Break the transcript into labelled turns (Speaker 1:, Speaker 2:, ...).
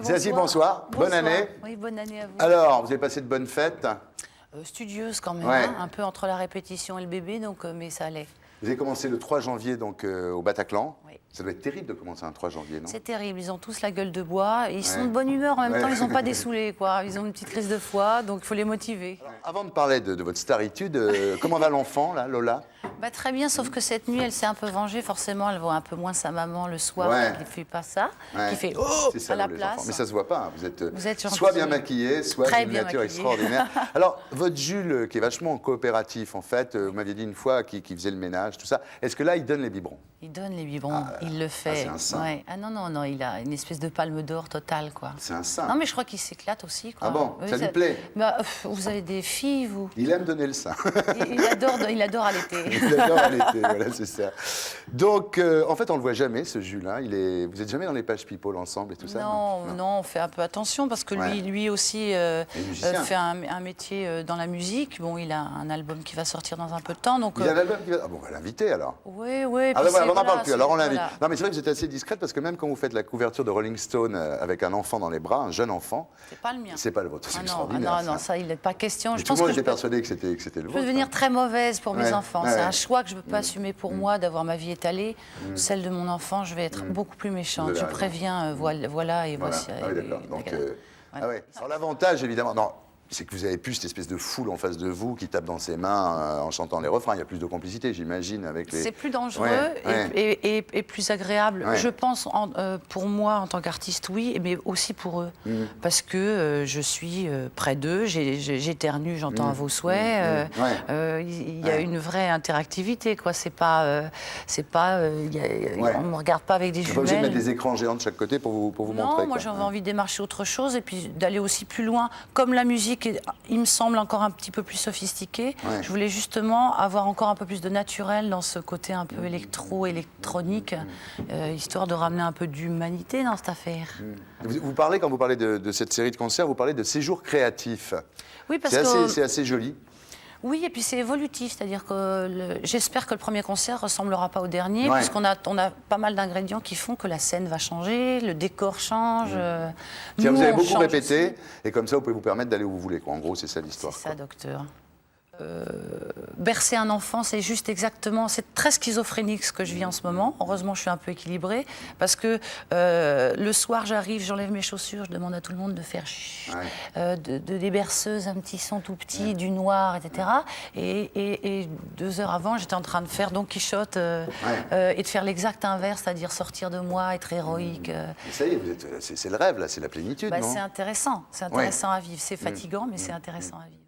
Speaker 1: Zazie, bonsoir. Bonne année.
Speaker 2: Oui, bonne année à vous.
Speaker 1: Alors, vous avez passé de bonnes fêtes?
Speaker 2: Studieuse quand même,
Speaker 1: Ouais.
Speaker 2: hein, un peu entre la répétition et le bébé, donc, mais ça allait.
Speaker 1: Vous avez commencé le 3 janvier donc, au Bataclan.
Speaker 2: Oui.
Speaker 1: Ça doit être terrible de commencer un 3 janvier, non?
Speaker 2: C'est terrible, ils ont tous la gueule de bois, et ils sont
Speaker 1: Ouais.
Speaker 2: de bonne humeur en même
Speaker 1: Ouais.
Speaker 2: temps, ils n'ont pas dessoulé, quoi. Ils ont une petite crise de foie, donc il faut les motiver.
Speaker 1: Alors, avant de parler de votre staritude, comment va l'enfant, là, Lola?
Speaker 2: Bah, très bien, sauf que cette nuit, elle s'est un peu vengée, forcément, elle voit un peu moins sa maman le soir,
Speaker 1: Ouais.
Speaker 2: qui ne fait pas ça,
Speaker 1: Ouais.
Speaker 2: qui fait « oh »
Speaker 1: C'est ça,
Speaker 2: à la
Speaker 1: vous, les
Speaker 2: place.
Speaker 1: enfants. Mais ça se voit pas, hein. Vous êtes
Speaker 2: gentils.
Speaker 1: soit bien maquillée, soit
Speaker 2: Très
Speaker 1: d'une
Speaker 2: bien
Speaker 1: nature
Speaker 2: maquillée.
Speaker 1: extraordinaire. Alors, votre Jules, qui est vachement coopératif, en fait, vous m'aviez dit une fois qu'il faisait le ménage, tout ça, est-ce que là, il donne les biberons?
Speaker 2: Il donne les biberons, il le fait.
Speaker 1: c'est un saint.
Speaker 2: Ouais. Ah non, non, non, il a une espèce de palme d'or totale, quoi.
Speaker 1: C'est un saint.
Speaker 2: Non, mais je crois qu'il s'éclate aussi, quoi.
Speaker 1: Ah bon,
Speaker 2: Oui,
Speaker 1: ça lui plaît?
Speaker 2: Bah, vous avez des filles, vous.
Speaker 1: Il aime donner le sein.
Speaker 2: Il adore allaiter.
Speaker 1: Il adore allaiter, voilà, c'est ça. Donc, en fait, on le voit jamais, ce Jules. Hein. Vous êtes jamais dans les pages People ensemble et tout ça?
Speaker 2: Non, non, on fait un peu attention parce que
Speaker 1: Ouais.
Speaker 2: lui aussi
Speaker 1: musicien.
Speaker 2: fait un métier dans la musique. Bon, il a un album qui va sortir dans un peu de temps, donc.
Speaker 1: Il a un album qui va... Ah bon, on va l'inviter alors.
Speaker 2: Oui, oui.
Speaker 1: Ah
Speaker 2: puis
Speaker 1: ben voilà,
Speaker 2: c'est-
Speaker 1: on n'en parle plus, alors on
Speaker 2: c'est-
Speaker 1: l'invite.
Speaker 2: voilà.
Speaker 1: Non mais c'est vrai que vous êtes assez discrète parce que même quand vous faites la couverture de Rolling Stone avec un enfant dans les bras, un jeune enfant,
Speaker 2: C'est pas le mien.
Speaker 1: c'est pas le vôtre, c'est
Speaker 2: Ah non,
Speaker 1: extraordinaire.
Speaker 2: ah non, non, ça, il n'est pas question.
Speaker 1: Mais
Speaker 2: Je
Speaker 1: tout le
Speaker 2: pense
Speaker 1: monde
Speaker 2: que
Speaker 1: était
Speaker 2: je peux,
Speaker 1: persuadé que c'était le
Speaker 2: je
Speaker 1: vôtre.
Speaker 2: peux devenir très mauvaise pour mes
Speaker 1: Ouais,
Speaker 2: enfants.
Speaker 1: ouais,
Speaker 2: C'est
Speaker 1: ouais.
Speaker 2: un choix que je ne peux pas assumer pour moi d'avoir ma vie étalée. Celle de mon enfant, je vais être beaucoup plus
Speaker 1: Vous
Speaker 2: méchante.
Speaker 1: avez
Speaker 2: Je
Speaker 1: raison.
Speaker 2: préviens, voilà et
Speaker 1: Voilà.
Speaker 2: voici.
Speaker 1: Ah oui, d'accord. Donc,
Speaker 2: Voilà.
Speaker 1: ah ouais. Alors l'avantage, évidemment, non, c'est que vous avez plus cette espèce de foule en face de vous qui tape dans ses mains en chantant les refrains. Il y a plus de complicité, j'imagine, avec les...
Speaker 2: C'est plus dangereux
Speaker 1: Ouais, ouais.
Speaker 2: et plus agréable.
Speaker 1: Ouais.
Speaker 2: Je pense, pour moi, en tant qu'artiste, oui, mais aussi pour eux. Parce que je suis près d'eux, j'éternue, j'entends à vos souhaits.
Speaker 1: Ouais.
Speaker 2: Il y a une vraie interactivité, quoi. C'est pas,
Speaker 1: Ouais.
Speaker 2: on ne me regarde pas avec des
Speaker 1: Vous n'êtes pas obligé de mettre
Speaker 2: jumelles.
Speaker 1: des écrans géants de chaque côté pour vous
Speaker 2: Non,
Speaker 1: montrer.
Speaker 2: moi
Speaker 1: quoi.
Speaker 2: j'avais envie de démarcher autre chose et puis d'aller aussi plus loin. Comme la musique, il me semble encore un petit peu plus sophistiquée,
Speaker 1: Ouais.
Speaker 2: je voulais justement avoir encore un peu plus de naturel dans ce côté un peu électronique, histoire de ramener un peu d'humanité dans cette affaire.
Speaker 1: Vous parlez, quand vous parlez de cette série de concerts, vous parlez de séjours créatifs.
Speaker 2: Oui, parce
Speaker 1: C'est
Speaker 2: que...
Speaker 1: c'est assez joli.
Speaker 2: Oui, et puis c'est évolutif, c'est-à-dire que j'espère que le premier concert ressemblera pas au dernier,
Speaker 1: Ouais.
Speaker 2: puisqu'on a pas mal d'ingrédients qui font que la scène va changer, le décor change.
Speaker 1: Tiens,
Speaker 2: nous,
Speaker 1: vous avez
Speaker 2: on
Speaker 1: beaucoup
Speaker 2: change
Speaker 1: répété,
Speaker 2: aussi.
Speaker 1: et comme ça, vous pouvez vous permettre d'aller où vous voulez. Quoi. En gros, c'est ça l'histoire.
Speaker 2: C'est ça, docteur. Bercer un enfant, c'est juste exactement... C'est très schizophrénique ce que je vis en ce moment. Heureusement, je suis un peu équilibrée. Parce que le soir, j'arrive, j'enlève mes chaussures, je demande à tout le monde de faire chut, des berceuses, un petit son tout petit, du noir, etc. Et 2 heures avant, j'étais en train de faire Don Quichotte et de faire l'exact inverse, c'est-à-dire sortir de moi, être héroïque.
Speaker 1: Et ça y est, c'est le rêve, là, c'est la plénitude,
Speaker 2: Bah,
Speaker 1: non?
Speaker 2: c'est intéressant à vivre. C'est fatigant, mais c'est intéressant à vivre.